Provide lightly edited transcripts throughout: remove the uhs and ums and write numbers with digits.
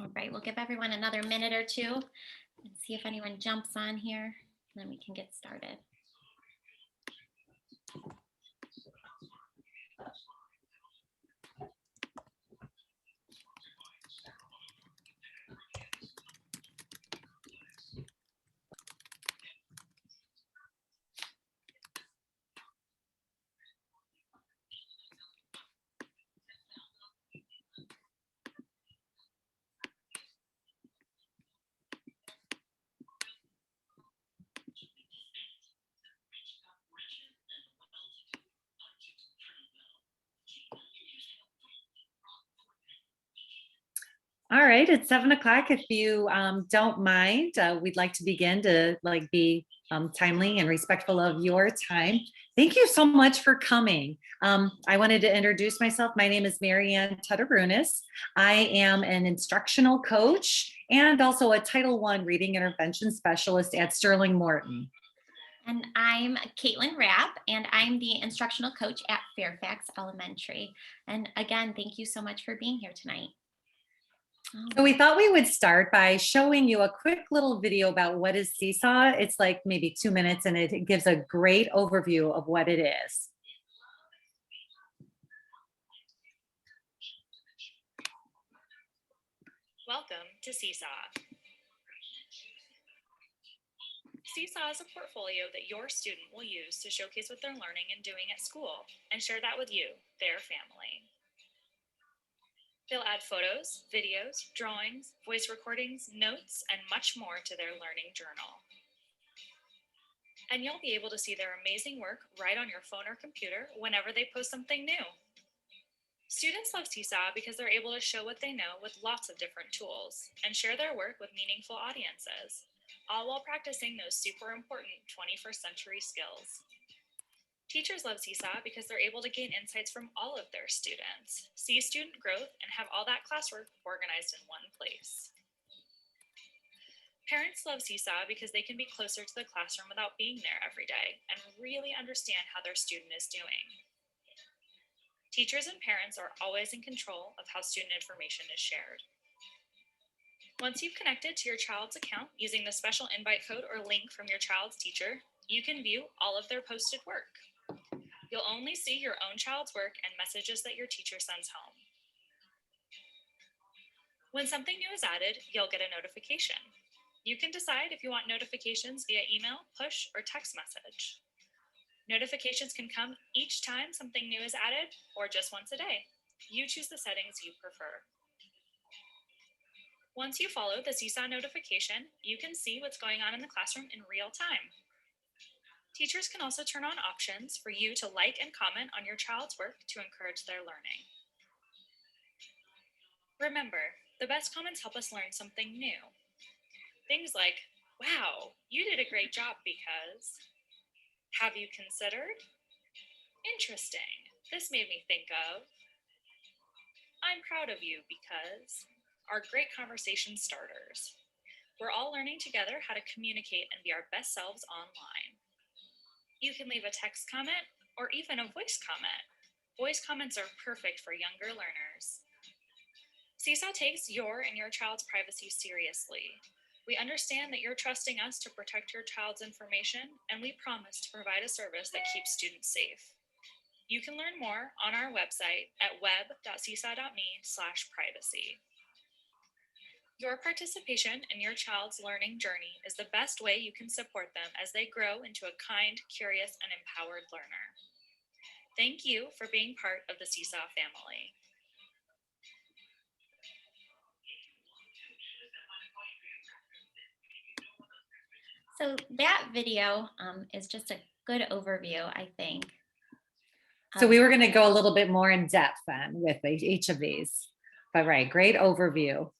All right, we'll give everyone another minute or two and see if anyone jumps on here, and then we can get started. All right, it's 7 o'clock. If you don't mind, we'd like to begin to be timely and respectful of your time. Thank you so much for coming. I wanted to introduce myself. My name is Marianne Tudarunas. I am an instructional coach and also a Title I reading intervention specialist at Sterling Morton. And I'm Caitlin Rapp, and I'm the instructional coach at Fairfax Elementary. And again, thank you so much for being here tonight. So we thought we would start by showing you a quick little video about what is Seesaw. It's like maybe 2 minutes, and it gives a great overview of what it is. Welcome to Seesaw. Seesaw is a portfolio that your student will use to showcase what they're learning and doing at school and share that with you, their family. They'll add photos, videos, drawings, voice recordings, notes, and much more to their learning journal. And you'll be able to see their amazing work right on your phone or computer whenever they post something new. Students love Seesaw because they're able to show what they know with lots of different tools and share their work with meaningful audiences, all while practicing those super important 21st century skills. Teachers love Seesaw because they're able to gain insights from all of their students, see student growth, and have all that classwork organized in one place. Parents love Seesaw because they can be closer to the classroom without being there every day and really understand how their student is doing. Teachers and parents are always in control of how student information is shared. Once you've connected to your child's account using the special invite code or link from your child's teacher, you can view all of their posted work. You'll only see your own child's work and messages that your teacher sends home. When something new is added, you'll get a notification. You can decide if you want notifications via email, push, or text message. Notifications can come each time something new is added or just once a day. You choose the settings you prefer. Once you follow the Seesaw notification, you can see what's going on in the classroom in real time. Teachers can also turn on options for you to like and comment on your child's work to encourage their learning. Remember, the best comments help us learn something new. Things like, wow, you did a great job because... Have you considered? Interesting. This made me think of. I'm proud of you because are great conversation starters. We're all learning together how to communicate and be our best selves online. You can leave a text comment or even a voice comment. Voice comments are perfect for younger learners. Seesaw takes your and your child's privacy seriously. We understand that you're trusting us to protect your child's information, and we promise to provide a service that keeps students safe. You can learn more on our website at web.seesaw.me/privacy. Your participation in your child's learning journey is the best way you can support them as they grow into a kind, curious, and empowered learner. Thank you for being part of the Seesaw family. So that video is just a good overview, I think. So we were going to go a little bit more in depth then with each of these, but right, great overview.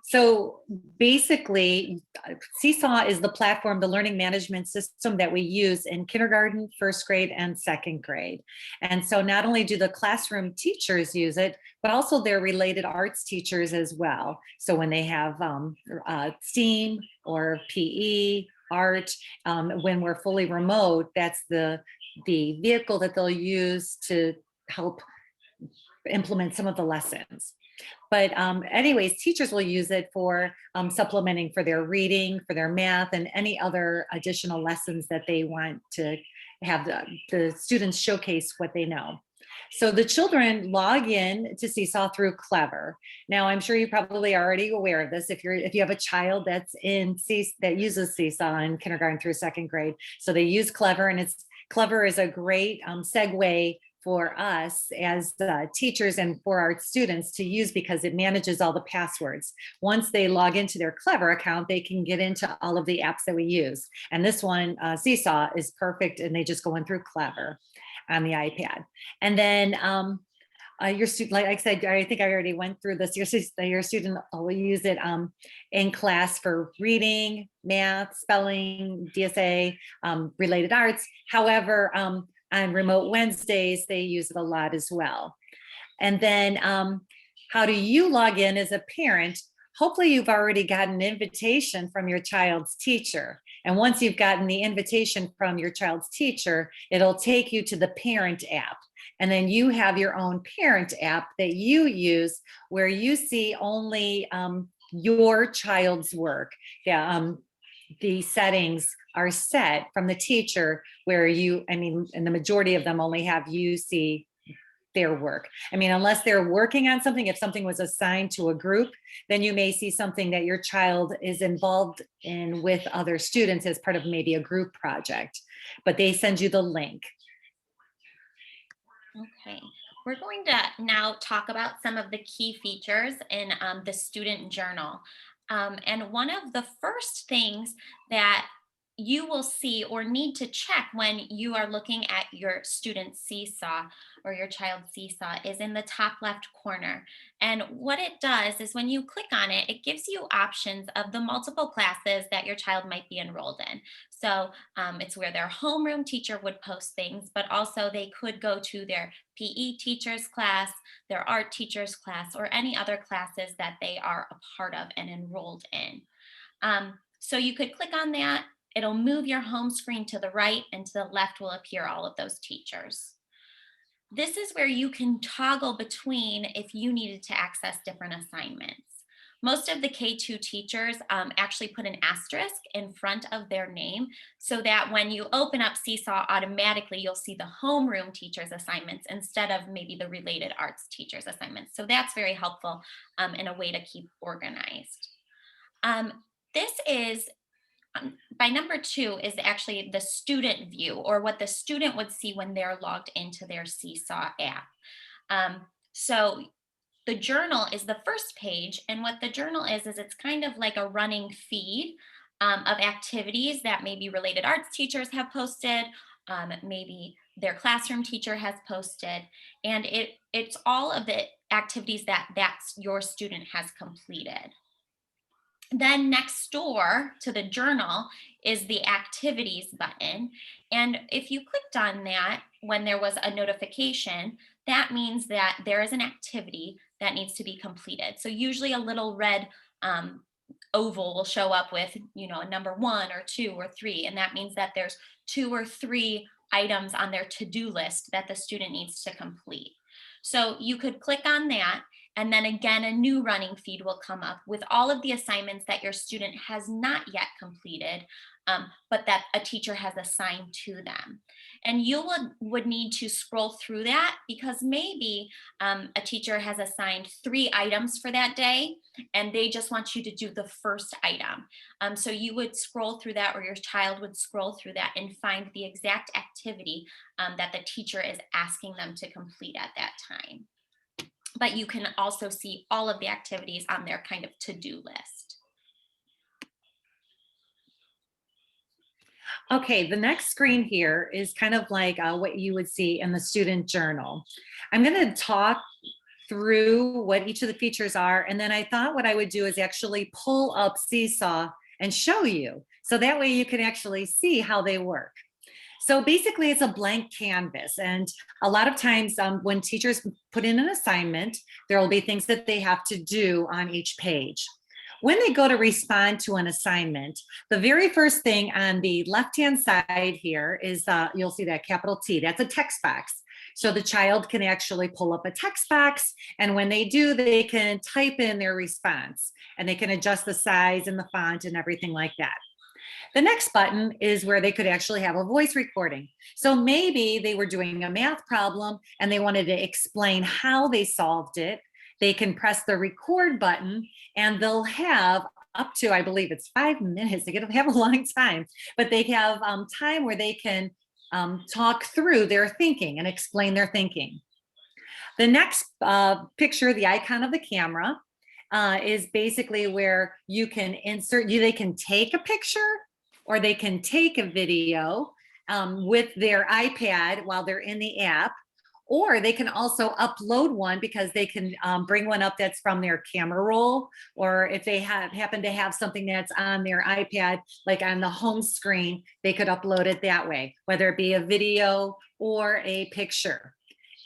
So basically, Seesaw is the platform, the learning management system that we use in kindergarten, first grade, and second grade. And so not only do the classroom teachers use it, but also their related arts teachers as well. So when they have STEAM or PE, art, when we're fully remote, that's the vehicle that they'll use to help implement some of the lessons. But anyways, teachers will use it for supplementing for their reading, for their math, and any other additional lessons that they want to have the students showcase what they know. So the children log in to Seesaw through Clever. Now, I'm sure you're probably already aware of this. If you have a child that's that uses Seesaw in kindergarten through second grade, so they use Clever, and Clever is a great segue for us as teachers and for our students to use because it manages all the passwords. Once they log into their Clever account, they can get into all of the apps that we use. And this one, Seesaw, is perfect, and they just go in through Clever on the iPad. And then your student, like I said, I think I already went through this. Your student will use it in class for reading, math, spelling, DSA, related arts. However, on remote Wednesdays, they use it a lot as well. And then how do you log in as a parent? Hopefully you've already gotten an invitation from your child's teacher. And once you've gotten the invitation from your child's teacher, it'll take you to the parent app. And then you have your own parent app that you use where you see only your child's work. Yeah, the settings are set from the teacher where and the majority of them only have you see their work. I mean, unless they're working on something, if something was assigned to a group, then you may see something that your child is involved in with other students as part of maybe a group project, but they send you the link. Okay, we're going to now talk about some of the key features in the student journal. And one of the first things that you will see or need to check when you are looking at your student Seesaw or your child's Seesaw is in the top left corner. And what it does is when you click on it, it gives you options of the multiple classes that your child might be enrolled in. So it's where their homeroom teacher would post things, but also they could go to their PE teacher's class, their art teacher's class, or any other classes that they are a part of and enrolled in. So you could click on that. It'll move your home screen to the right, and to the left will appear all of those teachers. This is where you can toggle between if you needed to access different assignments. Most of the K-2 teachers actually put an asterisk in front of their name so that when you open up Seesaw, automatically you'll see the homeroom teacher's assignments instead of maybe the related arts teacher's assignments. So that's very helpful in a way to keep organized. This is by number 2 is actually the student view, or what the student would see when they're logged into their Seesaw app. So the journal is the first page, and what the journal is it's kind of like a running feed of activities that maybe related arts teachers have posted, maybe their classroom teacher has posted, and it's all of the activities that your student has completed. Then next door to the journal is the activities button. And if you clicked on that when there was a notification, that means that there is an activity that needs to be completed. So usually a little red oval will show up with, a number 1 or 2 or 3. And that means that there's 2 or 3 items on their to-do list that the student needs to complete. So you could click on that, and then again, a new running feed will come up with all of the assignments that your student has not yet completed, but that a teacher has assigned to them. And you would need to scroll through that because maybe a teacher has assigned 3 items for that day, and they just want you to do the first item. So you would scroll through that, or your child would scroll through that and find the exact activity that the teacher is asking them to complete at that time. But you can also see all of the activities on their kind of to-do list. Okay, the next screen here is kind of like what you would see in the student journal. I'm going to talk through what each of the features are, and then I thought what I would do is actually pull up Seesaw and show you. So that way you can actually see how they work. So basically it's a blank canvas, and a lot of times when teachers put in an assignment, there will be things that they have to do on each page. When they go to respond to an assignment, the very first thing on the left-hand side here is, you'll see that capital T, that's a text box. So the child can actually pull up a text box, and when they do, they can type in their response, and they can adjust the size and the font and everything like that. The next button is where they could actually have a voice recording. So maybe they were doing a math problem and they wanted to explain how they solved it. They can press the record button and they'll have up to, I believe it's 5 minutes. They have a long time, but they have time where they can talk through their thinking and explain their thinking. The next picture, the icon of the camera, is basically where you can insert, they can take a picture or they can take a video with their iPad while they're in the app, or they can also upload one because they can bring one up that's from their camera roll, or if they happen to have something that's on their iPad, like on the home screen, they could upload it that way, whether it be a video or a picture.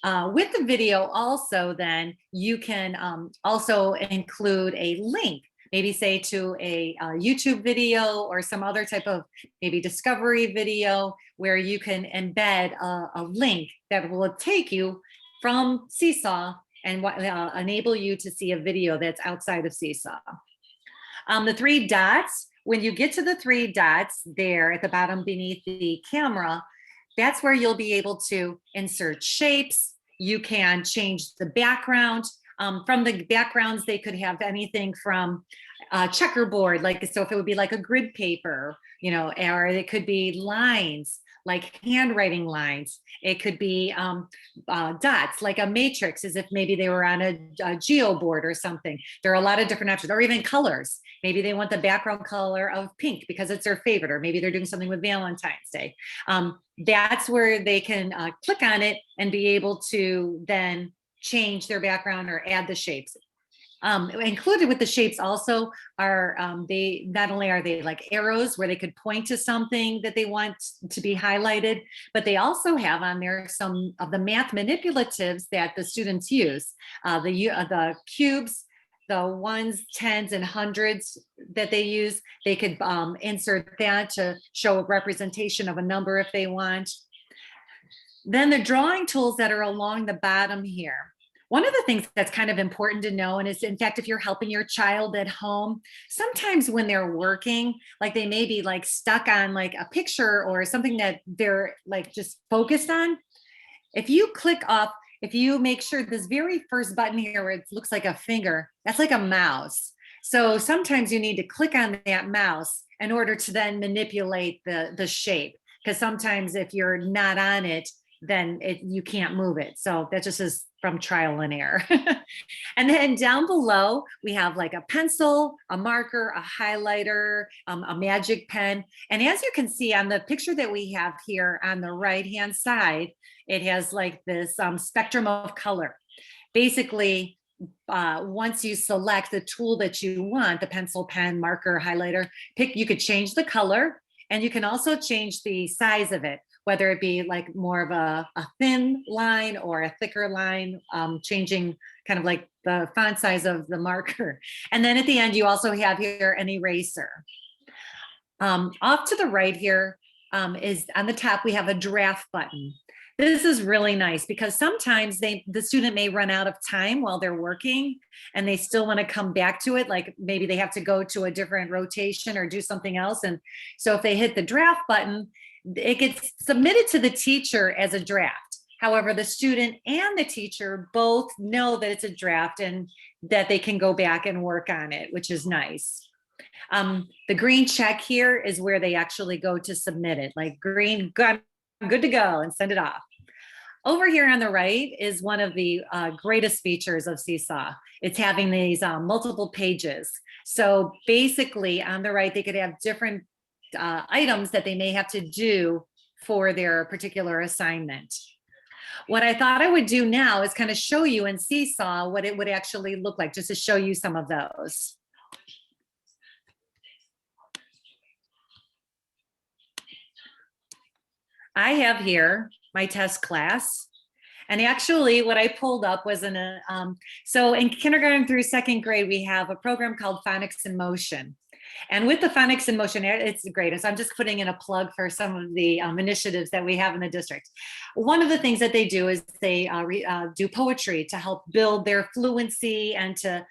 With the video also, then you can also include a link, maybe say to a YouTube video or some other type of maybe discovery video where you can embed a link that will take you from Seesaw and enable you to see a video that's outside of Seesaw. The three dots, when you get to the three dots there at the bottom beneath the camera, that's where you'll be able to insert shapes. You can change the background. From the backgrounds, they could have anything from checkerboard, like, so if it would be like a grid paper, or it could be lines, like handwriting lines. It could be dots, like a matrix, as if maybe they were on a geo board or something. There are a lot of different options, or even colors. Maybe they want the background color of pink because it's their favorite, or maybe they're doing something with Valentine's Day. That's where they can click on it and be able to then change their background or add the shapes. Included with the shapes also are they not only are they like arrows where they could point to something that they want to be highlighted, but they also have on there some of the math manipulatives that the students use. The cubes, the ones, tens, and hundreds that they use, they could insert that to show a representation of a number if they want. Then the drawing tools that are along the bottom here. One of the things that's kind of important to know, and is in fact, if you're helping your child at home, sometimes when they're working, like they may be like stuck on like a picture or something that they're like just focused on. If you click off, if you make sure this very first button here where it looks like a finger, that's like a mouse. So sometimes you need to click on that mouse in order to then manipulate the shape. Because sometimes if you're not on it, then you can't move it. So that just is from trial and error. And then down below, we have like a pencil, a marker, a highlighter, a magic pen. And as you can see on the picture that we have here on the right-hand side, it has like this spectrum of color. Basically, once you select the tool that you want, the pencil, pen, marker, highlighter, you could change the color, and you can also change the size of it, whether it be like more of a thin line or a thicker line, changing kind of like the font size of the marker. And then at the end, you also have here an eraser. Off to the right here is on the top, we have a draft button. This is really nice because sometimes the student may run out of time while they're working and they still want to come back to it. Like maybe they have to go to a different rotation or do something else. And so if they hit the draft button, it gets submitted to the teacher as a draft. However, the student and the teacher both know that it's a draft and that they can go back and work on it, which is nice. The green check here is where they actually go to submit it, like green, good to go, and send it off. Over here on the right is one of the greatest features of Seesaw. It's having these multiple pages. So basically on the right, they could have different items that they may have to do for their particular assignment. What I thought I would do now is kind of show you in Seesaw what it would actually look like, just to show you some of those. I have here my test class. And actually what I pulled up was so in kindergarten through second grade, we have a program called Phonics in Motion. And with the Phonics in Motion, it's great. So I'm just putting in a plug for some of the initiatives that we have in the district. One of the things that they do is they do poetry to help build their fluency and to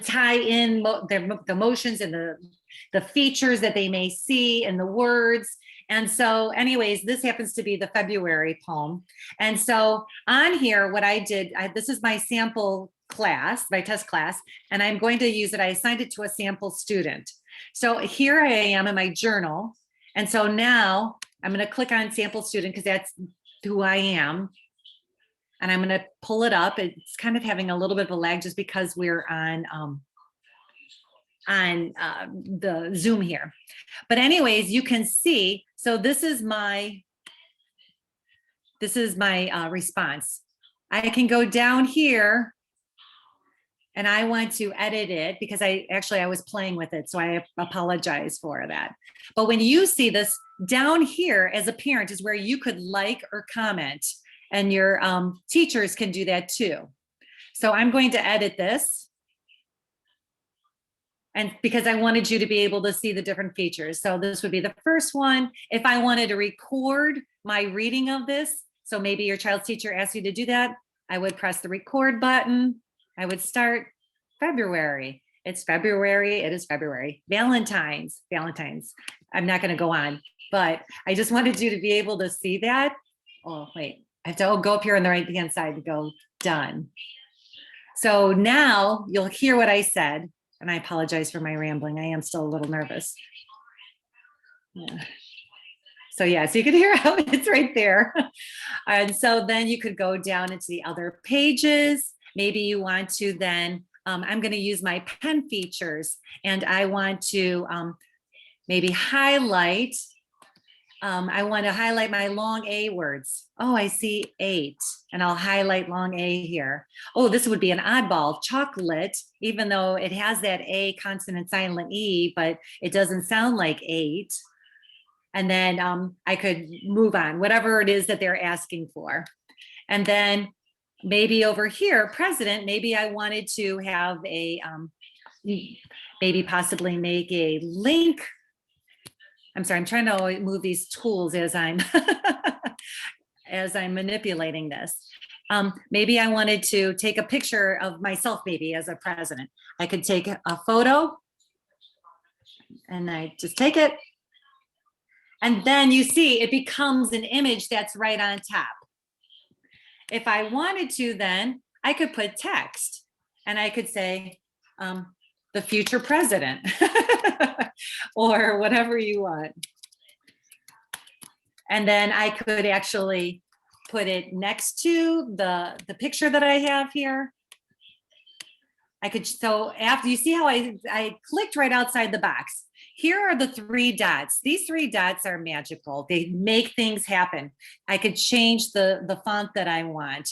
tie in the motions and the features that they may see in the words. And so anyways, this happens to be the February poem. And so on here, what I did, this is my sample class, my test class, and I'm going to use it. I assigned it to a sample student. So here I am in my journal. And so now I'm going to click on sample student because that's who I am. And I'm going to pull it up. It's kind of having a little bit of a lag just because we're on the Zoom here. But anyways, you can see, so this is my response. I can go down here and I want to edit it because I was playing with it. So I apologize for that. But when you see this down here as a parent is where you could like or comment, and your teachers can do that too. So I'm going to edit this. And because I wanted you to be able to see the different features. So this would be the first one. If I wanted to record my reading of this, so maybe your child's teacher asked you to do that, I would press the record button. I would start February. It's February. It is February. Valentine's. I'm not going to go on, but I just wanted you to be able to see that. Oh, wait. I have to go up here on the right-hand side to go done. So now you'll hear what I said, and I apologize for my rambling. I am still a little nervous. Yeah. So yeah, so you can hear how it's right there. And so then you could go down into the other pages. Maybe you want to then, I'm going to use my pen features and I want to maybe highlight. I want to highlight my long A words. Oh, I see 8 and I'll highlight long A here. Oh, this would be an oddball, chocolate, even though it has that A consonant silent E, but it doesn't sound like 8. And then I could move on, whatever it is that they're asking for. And then maybe over here, president, maybe I wanted to have a, maybe possibly make a link. I'm sorry, I'm trying to move these tools as I'm, as I'm manipulating this. Maybe I wanted to take a picture of myself, maybe as a president. I could take a photo and I just take it. And then you see it becomes an image that's right on top. If I wanted to, then I could put text and I could say, the future president or whatever you want. And then I could actually put it next to the picture that I have here. I could, so after you see how I clicked right outside the box. Here are the 3 dots. These 3 dots are magical. They make things happen. I could change the font that I want.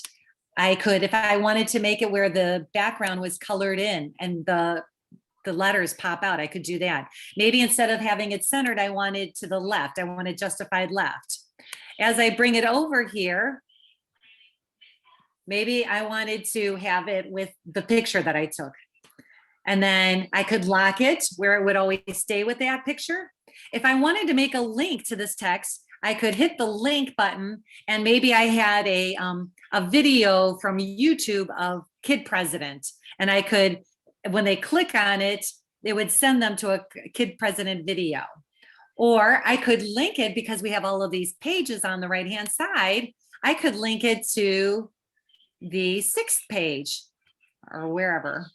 I could, if I wanted to make it where the background was colored in and the letters pop out, I could do that. Maybe instead of having it centered, I wanted to the left. I wanted justified left. As I bring it over here, maybe I wanted to have it with the picture that I took. And then I could lock it where it would always stay with that picture. If I wanted to make a link to this text, I could hit the link button and maybe I had a video from YouTube of Kid President. And I could, when they click on it, it would send them to a Kid President video. Or I could link it because we have all of these pages on the right-hand side. I could link it to the 6th page or wherever.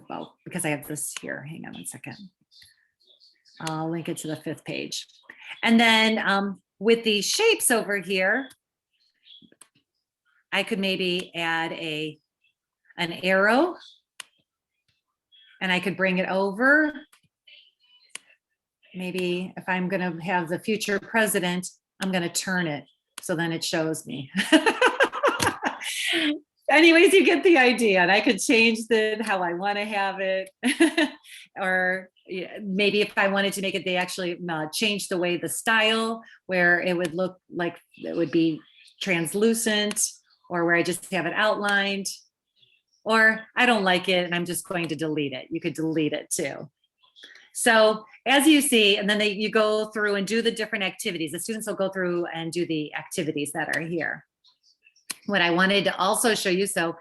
Well, because I have this here, hang on 1 second. I'll link it to the 5th page. And then with the shapes over here, I could maybe add an arrow and I could bring it over. Maybe if I'm gonna have the future president, I'm gonna turn it so then it shows me. Anyways, you get the idea, and I could change how I want to have it. Or maybe if I wanted to make it, they actually change the way the style where it would look like it would be translucent or where I just have it outlined. or I don't like it and I'm just going to delete it. You could delete it too. So as you see, and then you go through and do the different activities. The students will go through and do the activities that are here. What I wanted to also show you, so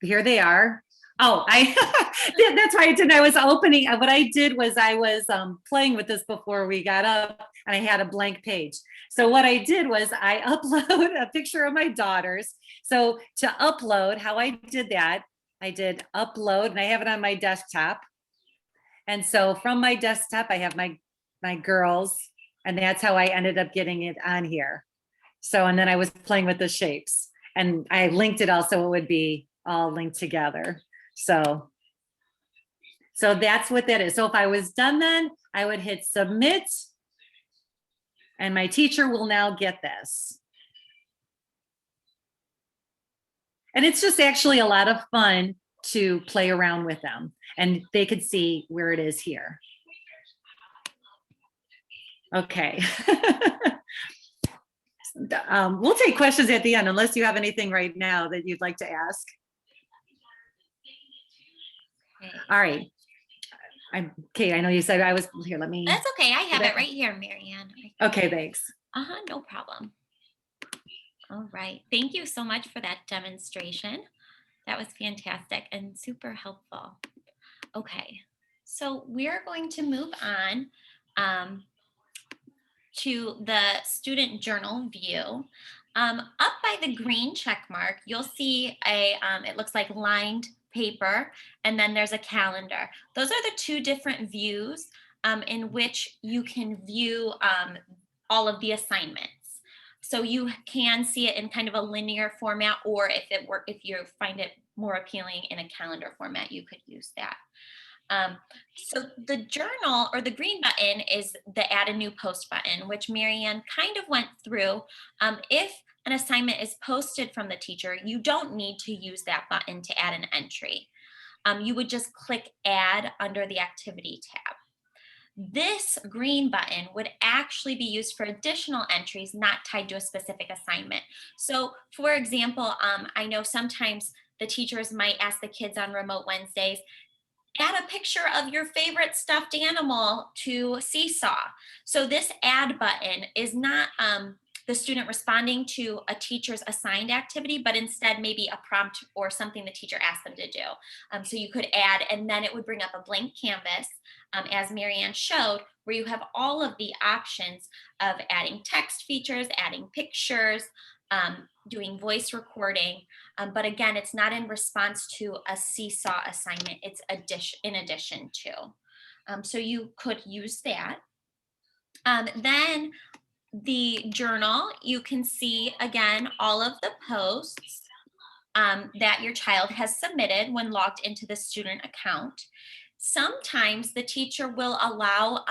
here they are. Oh, that's why I didn't. I was opening. What I did was I was playing with this before we got up, and I had a blank page. So what I did was I upload a picture of my daughters. So to upload, how I did that, I did upload, and I have it on my desktop. And so from my desktop, I have my girls, and that's how I ended up getting it on here. So, and then I was playing with the shapes, and I linked it also, it would be all linked together. So that's what that is. So if I was done, then I would hit submit, and my teacher will now get this. And it's just actually a lot of fun to play around with them, and they could see where it is here. Okay. We'll take questions at the end, unless you have anything right now that you'd like to ask. Okay. All right. Okay, I know you said I was here. Let me. That's okay. I have it right here, Marianne. Okay, thanks. No problem. All right. Thank you so much for that demonstration. That was fantastic and super helpful. Okay, so we're going to move on to the student journal view. Up by the green check mark, you'll see it looks like lined paper, and then there's a calendar. Those are the two different views in which you can view all of the assignments. So you can see it in kind of a linear format, or if you find it more appealing in a calendar format, you could use that. So the journal, or the green button, is the add a new post button, which Marianne kind of went through. If an assignment is posted from the teacher, you don't need to use that button to add an entry. You would just click add under the activity tab. This green button would actually be used for additional entries not tied to a specific assignment. So for example, I know sometimes the teachers might ask the kids on remote Wednesdays, add a picture of your favorite stuffed animal to Seesaw. So this add button is not the student responding to a teacher's assigned activity, but instead maybe a prompt or something the teacher asked them to do. So you could add, and then it would bring up a blank canvas, as Marianne showed, where you have all of the options of adding text features, adding pictures, doing voice recording. But again, it's not in response to a Seesaw assignment, it's in addition to. So you could use that. Then the journal, you can see again all of the posts that your child has submitted when logged into the student account. Sometimes the teacher will allow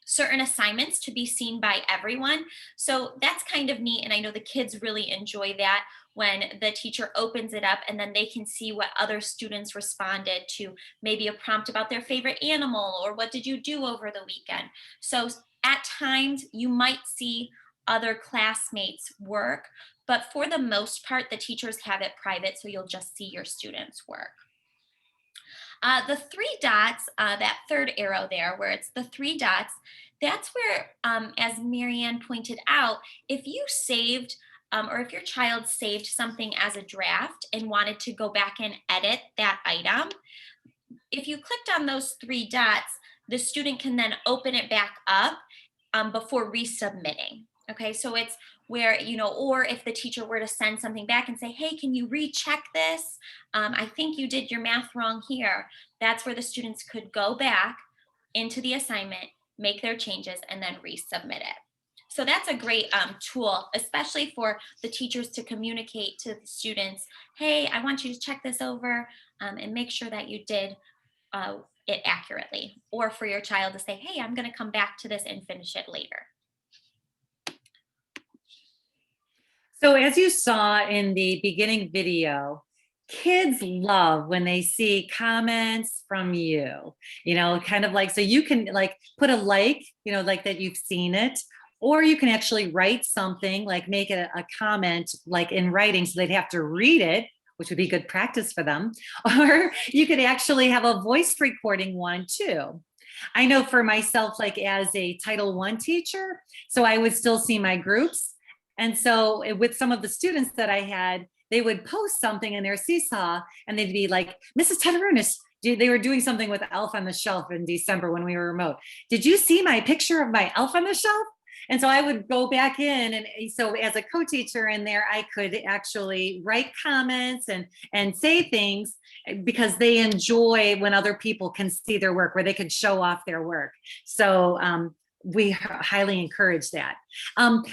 certain assignments to be seen by everyone. So that's kind of neat. And I know the kids really enjoy that, when the teacher opens it up and then they can see what other students responded to, maybe a prompt about their favorite animal, or what did you do over the weekend. So at times you might see other classmates' work, but for the most part, the teachers have it private, so you'll just see your students' work. The three dots, that third arrow there, where it's the three dots, that's where, as Marianne pointed out, if you saved or if your child saved something as a draft and wanted to go back and edit that item, if you clicked on those three dots, the student can then open it back up before resubmitting. Okay, so it's where, or if the teacher were to send something back and say, hey, can you recheck this? I think you did your math wrong here. That's where the students could go back into the assignment, make their changes, and then resubmit it. So that's a great tool, especially for the teachers to communicate to the students, hey, I want you to check this over and make sure that you did it accurately. Or for your child to say, hey, I'm going to come back to this and finish it later. So as you saw in the beginning video, kids love when they see comments from you, kind of like, so you can like put a like that you've seen it, or you can actually write something, like make a comment like in writing, so they'd have to read it, which would be good practice for them. Or you could actually have a voice recording one too. I know for myself, like as a Title I teacher, so I would still see my groups. And so with some of the students that I had, they would post something in their Seesaw and they'd be like, Mrs. Tedderunis, they were doing something with Elf on the Shelf in December when we were remote. Did you see my picture of my Elf on the Shelf? And so I would go back in, and so as a co-teacher in there, I could actually write comments and say things because they enjoy when other people can see their work, where they can show off their work. So we highly encourage that.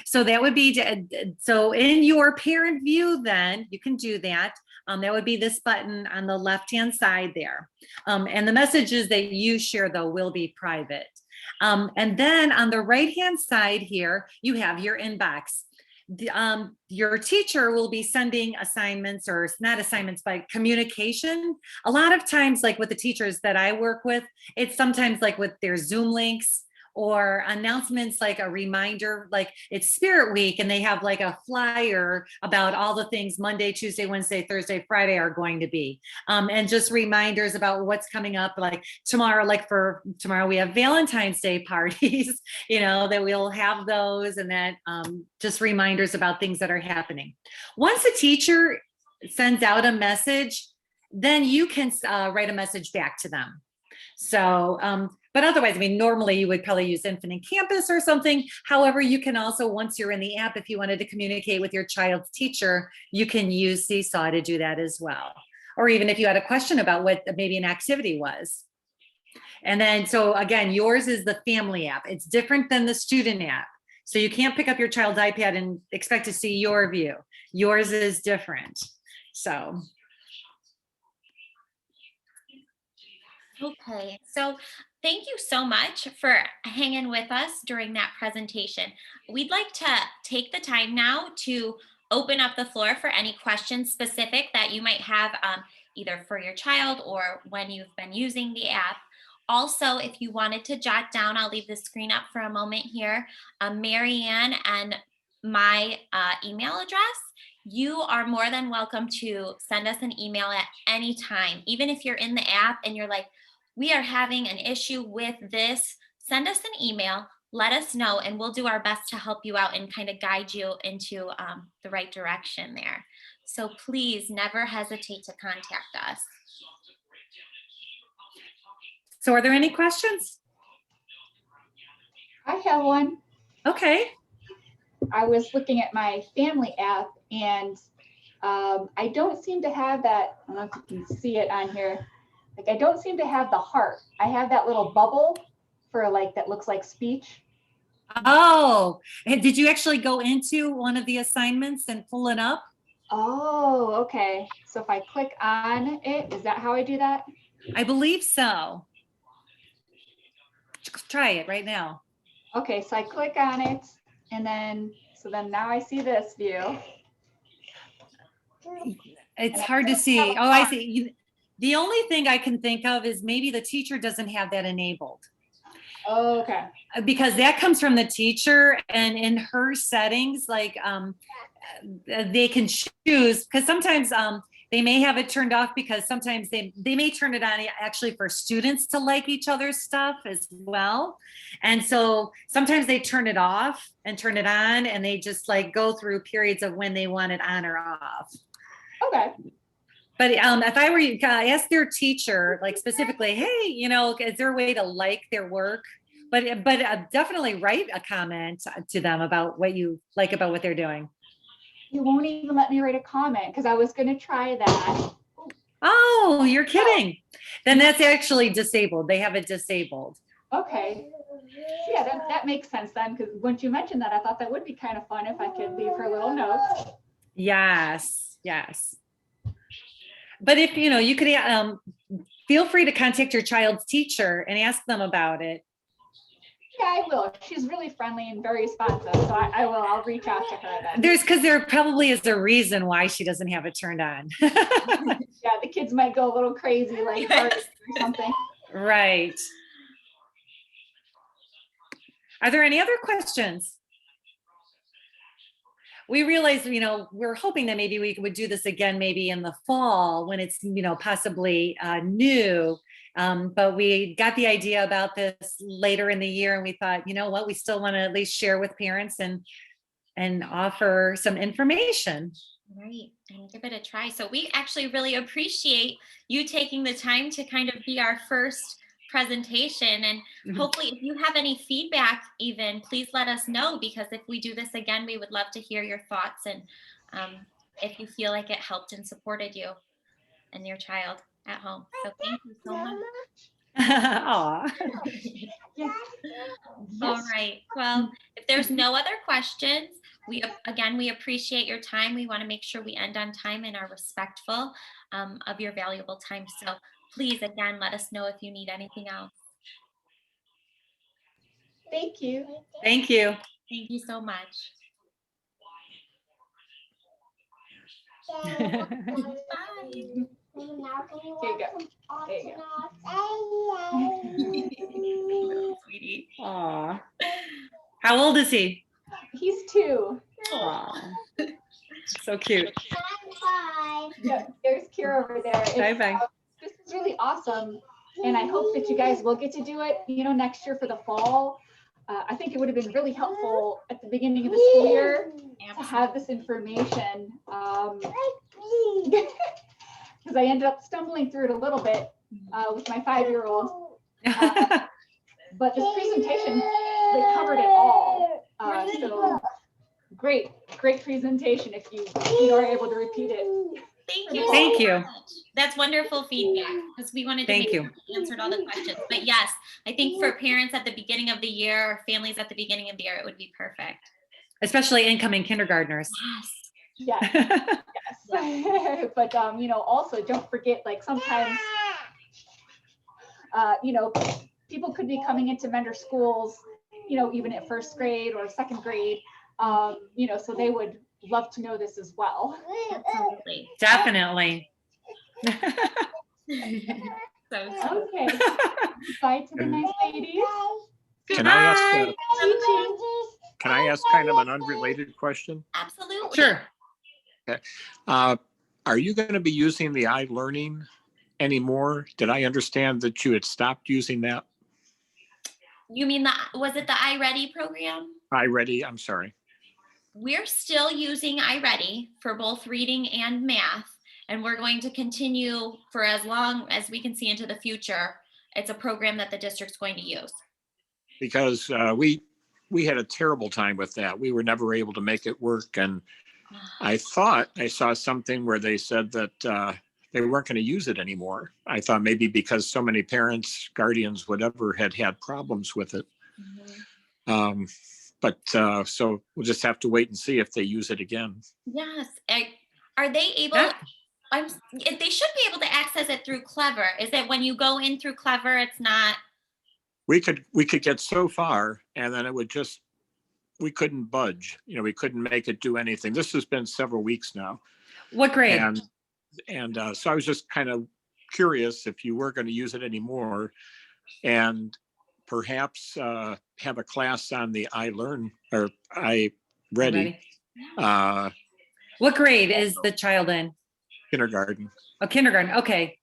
So that would be, so in your parent view, then you can do that. That would be this button on the left-hand side there. And the messages that you share, though, will be private. And then on the right-hand side here, you have your inbox. Your teacher will be sending assignments, or not assignments, but communication. A lot of times, like with the teachers that I work with, it's sometimes like with their Zoom links or announcements, like a reminder, like it's Spirit Week and they have like a flyer about all the things Monday, Tuesday, Wednesday, Thursday, Friday are going to be. And just reminders about what's coming up, like tomorrow, like for tomorrow, we have Valentine's Day parties, that we'll have those, and that just reminders about things that are happening. Once a teacher sends out a message, then you can write a message back to them. So, but otherwise, I mean, normally you would probably use Infinite Campus or something. However, you can also, once you're in the app, if you wanted to communicate with your child's teacher, you can use Seesaw to do that as well. Or even if you had a question about what maybe an activity was. And then, so again, yours is the family app. It's different than the student app. So you can't pick up your child's iPad and expect to see your view. Yours is different. So. Okay, so thank you so much for hanging with us during that presentation. We'd like to take the time now to open up the floor for any questions specific that you might have, either for your child or when you've been using the app. Also, if you wanted to jot down, I'll leave the screen up for a moment here, Marianne and my email address. You are more than welcome to send us an email at any time. Even if you're in the app and you're like, we are having an issue with this, send us an email, let us know, and we'll do our best to help you out and kind of guide you into the right direction there. So please never hesitate to contact us. So are there any questions? I have one. Okay. I was looking at my family app, and I don't seem to have that. I don't know if you can see it on here. Like, I don't seem to have the heart. I have that little bubble for like, that looks like speech. Oh, and did you actually go into one of the assignments and pull it up? Oh, okay. So if I click on it, is that how I do that? I believe so. Try it right now. Okay, so I click on it, and then, so then now I see this view. It's hard to see. Oh, I see. The only thing I can think of is maybe the teacher doesn't have that enabled. Oh, okay. Because that comes from the teacher, and in her settings, like they can choose, because sometimes they may have it turned off, because sometimes they may turn it on actually for students to like each other's stuff as well. And so sometimes they turn it off and turn it on, and they just like go through periods of when they want it on or off. Okay. But if I were you, ask their teacher, like specifically, hey, is there a way to like their work? But definitely write a comment to them about what you like about what they're doing. You won't even let me write a comment, because I was going to try that. Oh, you're kidding. Then that's actually disabled. They have it disabled. Okay. Yeah, that makes sense then, because once you mentioned that, I thought that would be kind of fun if I could leave her little notes. Yes, yes. But if you could feel free to contact your child's teacher and ask them about it. Yeah, I will. She's really friendly and very responsive, so I will. I'll reach out to her then. Because there probably is a reason why she doesn't have it turned on. Yeah, the kids might go a little crazy, like or something. Right. Are there any other questions? we realized, we're hoping that maybe we would do this again, maybe in the fall when it's, possibly new. But we got the idea about this later in the year, and we thought, you know what, we still want to at least share with parents and offer some information. Right, and give it a try. So we actually really appreciate you taking the time to kind of be our first presentation. And Mhm. hopefully, if you have any feedback, even please let us know, because if we do this again, we would love to hear your thoughts and if you feel like it helped and supported you and your child at home. So thank you so much. Aw. Yes. All right. Well, if there's no other questions, we appreciate your time. We want to make sure we end on time and are respectful of your valuable time. So please, again, let us know if you need anything else. Thank you. Thank you. Thank you so much. Here Bye. you go. There you go. Little sweetie. Aw. How old is he? He's 2. Aw. So cute. Yeah, there's Kira over there. Bye-bye. This is really awesome, and I hope that you guys will get to do it, next year for the fall. I think it would have been really helpful at the beginning of the school year to have this information, because I ended up stumbling through it a little bit with my 5-year-old. But this presentation, they covered it all. So great presentation if you are able to repeat it. Thank you. Thank you. Much. That's wonderful feedback, because we wanted to make sure we answered all the questions. But yes, I think for parents at the beginning of the year or families at the beginning of the year, it would be perfect. Especially incoming kindergartners. Yes. Yes. But also don't forget, like sometimes people could be coming into Mender schools, even at 1st grade or 2nd grade, so they would love to know this as well. Absolutely. Definitely. So Okay. Bye to the nice ladies. Can I ask, Chi-Chi. can I ask kind of an unrelated question? absolutely. Sure. Are you going to be using the iLearning anymore? Did I understand that you had stopped using that? You mean was it the iReady program? iReady, I'm sorry. We're still using iReady for both reading and math, and we're going to continue for as long as we can see into the future. It's a program that the district's going to use. Because we had a terrible time with that. We were never able to make it work. And I thought I saw something where they said that they weren't going to use it anymore. I thought maybe because so many parents, guardians, whatever, had problems with it. Mm-hmm. So we'll just have to wait and see if they use it again. Yes. Are they able? They should be able to access it through Clever. Is it when you go in through Clever, it's not? We could get so far, and then we couldn't budge. We couldn't make it do anything. This has been several weeks now. What grade? And so I was just kind of curious if you were going to use it anymore, and perhaps have a class on the iLearn or iReady. What grade is the child in? Kindergarten. Oh, kindergarten. Okay.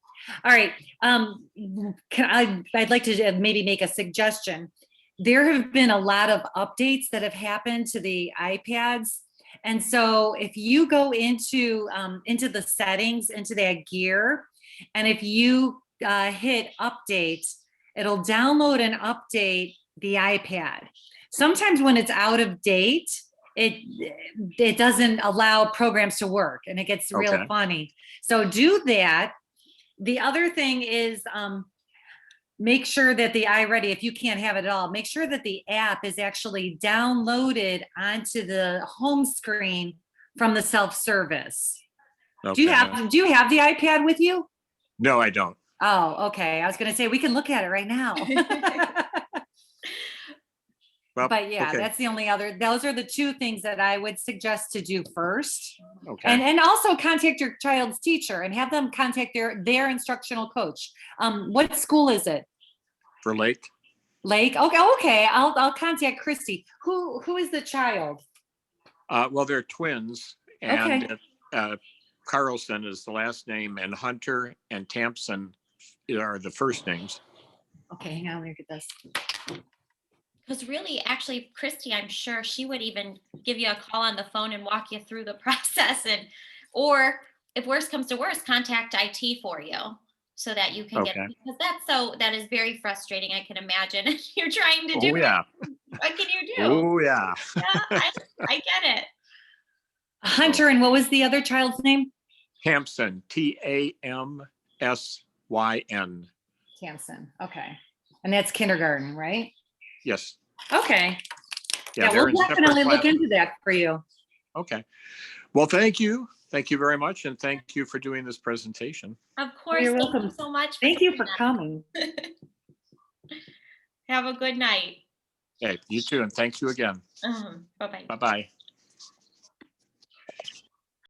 All right. I'd like to maybe make a suggestion. There have been a lot of updates that have happened to the iPads. And so if you go into the settings, into that gear, and if you hit update, it'll download and update the iPad. Sometimes when it's out of date, it doesn't allow programs to work, and it gets real funny. So do that. The other thing is make sure that the iReady, if you can't have it at all, make sure that the app is actually downloaded onto the home screen from the self-service. Okay. Do you have the iPad with you? No, I don't. Oh, okay. I was going to say we can look at it right now. Well, but yeah, okay. That's the only other. Those are the two things that I would suggest to do first. Okay. And also contact your child's teacher and have them contact their instructional coach. What school is it? For Lake. Lake. Okay. I'll contact Christy. Who is the child? Well, they're twins, Okay. and Carlson is the last name, and Hunter and Tampson are the first names. Okay, hang on, let me get this. Because really, actually, Christy, I'm sure she would even give you a call on the phone and walk you through the process, and or if worse comes to worse, contact IT for you so that you can get, Okay. because that is very frustrating. I can imagine you're trying to do Oh, it. yeah. What can you do? Oh, yeah. Yeah, I get it. Hunter, and what was the other child's name? Tampson, Tamsyn. Tamsin. Okay. And that's kindergarten, right? Yes. Okay. Yeah, Yeah, they're we'll in separate definitely look classes. into that for you. Okay. Well, thank you. Thank you very much. And thank you for doing this presentation. Of course. You're Thank you welcome. so much. Thank you for coming. Have a good night. Okay, you too. And thank you again. Bye bye. Bye-bye.